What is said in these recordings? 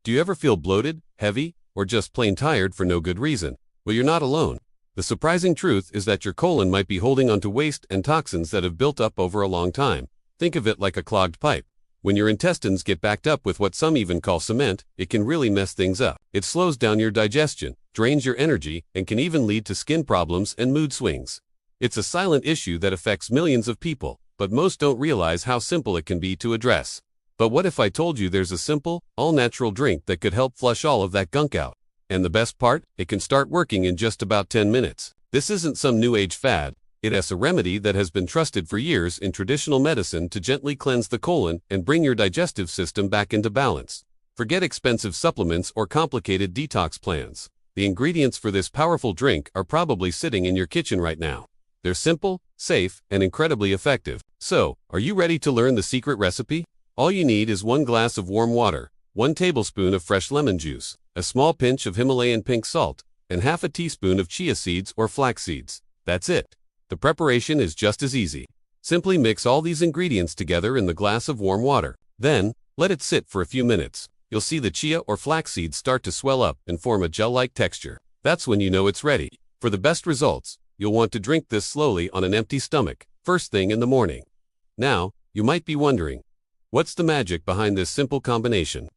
Do you ever feel bloated, heavy, or just plain tired for no good reason? Well, you're not alone. The surprising truth is that your colon might be holding onto waste and toxins that have built up over a long time. Think of it like a clogged pipe. When your intestines get backed up with what some even call cement, it can really mess things up. It slows down your digestion, drains your energy, and can even lead to skin problems and mood swings. It's a silent issue that affects millions of people, but most don't realize how simple it can be to address. But what if I told you there's a simple, all-natural drink that could help flush all of that gunk out? And the best part? It can start working in just about 10 minutes. This isn't some new age fad. It is a remedy that has been trusted for years in traditional medicine to gently cleanse the colon and bring your digestive system back into balance. Forget expensive supplements or complicated detox plans. The ingredients for this powerful drink are probably sitting in your kitchen right now. They're simple, safe, and incredibly effective. So, are you ready to learn the secret recipe? All you need is 1 glass of warm water, 1 tablespoon of fresh lemon juice, a small pinch of Himalayan pink salt, and half a teaspoon of chia seeds or flax seeds. That's it. The preparation is just as easy. Simply mix all these ingredients together in the glass of warm water. Then, let it sit for a few minutes. You'll see the chia or flax seeds start to swell up and form a gel-like texture. That's when you know it's ready. For the best results, you'll want to drink this slowly on an empty stomach, first thing in the morning. Now, you might be wondering, what's the magic behind this simple combination?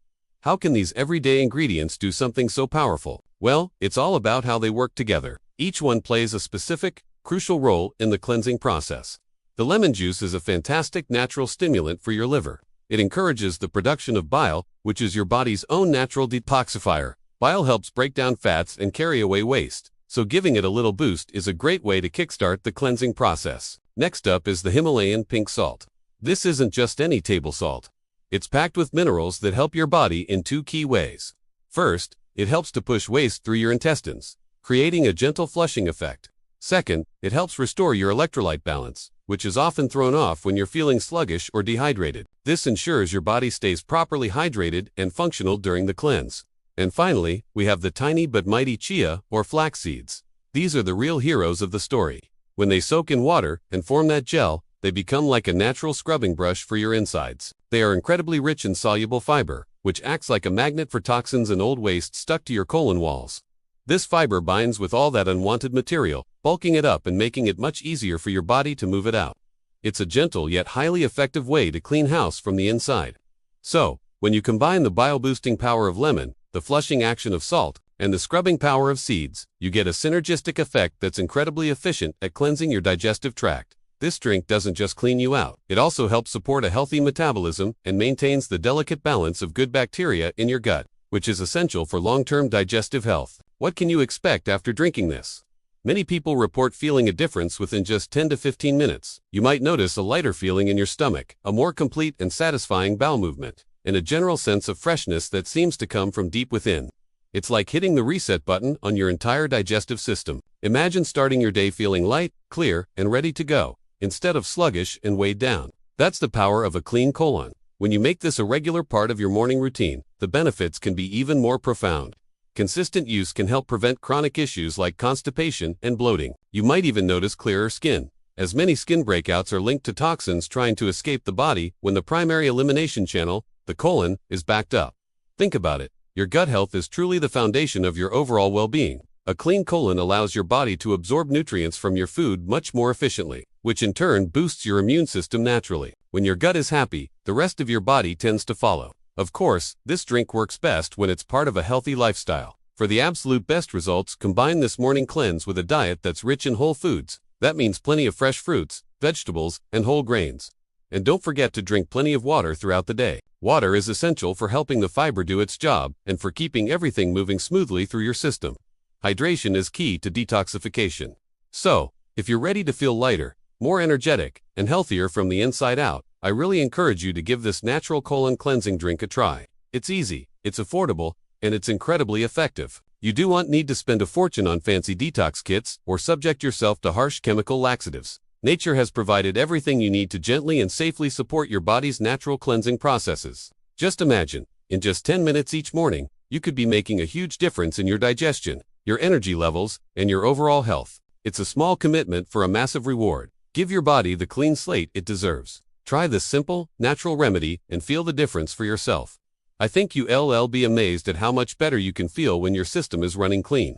How can these everyday ingredients do something so powerful? Well, it's all about how they work together. Each one plays a specific, crucial role in the cleansing process. The lemon juice is a fantastic natural stimulant for your liver. It encourages the production of bile, which is your body's own natural detoxifier. Bile helps break down fats and carry away waste, so giving it a little boost is a great way to kickstart the cleansing process. Next up is the Himalayan pink salt. This isn't just any table salt. It's packed with minerals that help your body in 2 key ways. First, it helps to push waste through your intestines, creating a gentle flushing effect. Second, it helps restore your electrolyte balance, which is often thrown off when you're feeling sluggish or dehydrated. This ensures your body stays properly hydrated and functional during the cleanse. And finally, we have the tiny but mighty chia or flax seeds. These are the real heroes of the story. When they soak in water and form that gel, they become like a natural scrubbing brush for your insides. They are incredibly rich in soluble fiber, which acts like a magnet for toxins and old waste stuck to your colon walls. This fiber binds with all that unwanted material, bulking it up and making it much easier for your body to move it out. It's a gentle yet highly effective way to clean house from the inside. So, when you combine the bile-boosting power of lemon, the flushing action of salt, and the scrubbing power of seeds, you get a synergistic effect that's incredibly efficient at cleansing your digestive tract. This drink doesn't just clean you out, it also helps support a healthy metabolism and maintains the delicate balance of good bacteria in your gut, which is essential for long-term digestive health. What can you expect after drinking this? Many people report feeling a difference within just 10 to 15 minutes. You might notice a lighter feeling in your stomach, a more complete and satisfying bowel movement, and a general sense of freshness that seems to come from deep within. It's like hitting the reset button on your entire digestive system. Imagine starting your day feeling light, clear, and ready to go, instead of sluggish and weighed down. That's the power of a clean colon. When you make this a regular part of your morning routine, the benefits can be even more profound. Consistent use can help prevent chronic issues like constipation and bloating. You might even notice clearer skin, as many skin breakouts are linked to toxins trying to escape the body when the primary elimination channel, the colon, is backed up. Think about it. Your gut health is truly the foundation of your overall well-being. A clean colon allows your body to absorb nutrients from your food much more efficiently, which in turn boosts your immune system naturally. When your gut is happy, the rest of your body tends to follow. Of course, this drink works best when it's part of a healthy lifestyle. For the absolute best results, combine this morning cleanse with a diet that's rich in whole foods. That means plenty of fresh fruits, vegetables, and whole grains. And don't forget to drink plenty of water throughout the day. Water is essential for helping the fiber do its job and for keeping everything moving smoothly through your system. Hydration is key to detoxification. So, if you're ready to feel lighter, more energetic, and healthier from the inside out, I really encourage you to give this natural colon cleansing drink a try. It's easy, it's affordable, and it's incredibly effective. You don't need to spend a fortune on fancy detox kits or subject yourself to harsh chemical laxatives. Nature has provided everything you need to gently and safely support your body's natural cleansing processes. Just imagine, in just 10 minutes each morning, you could be making a huge difference in your digestion, your energy levels, and your overall health. It's a small commitment for a massive reward. Give your body the clean slate it deserves. Try this simple, natural remedy and feel the difference for yourself. I think you'll be amazed at how much better you can feel when your system is running clean.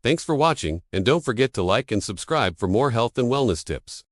Thanks for watching, and don't forget to like and subscribe for more health and wellness tips.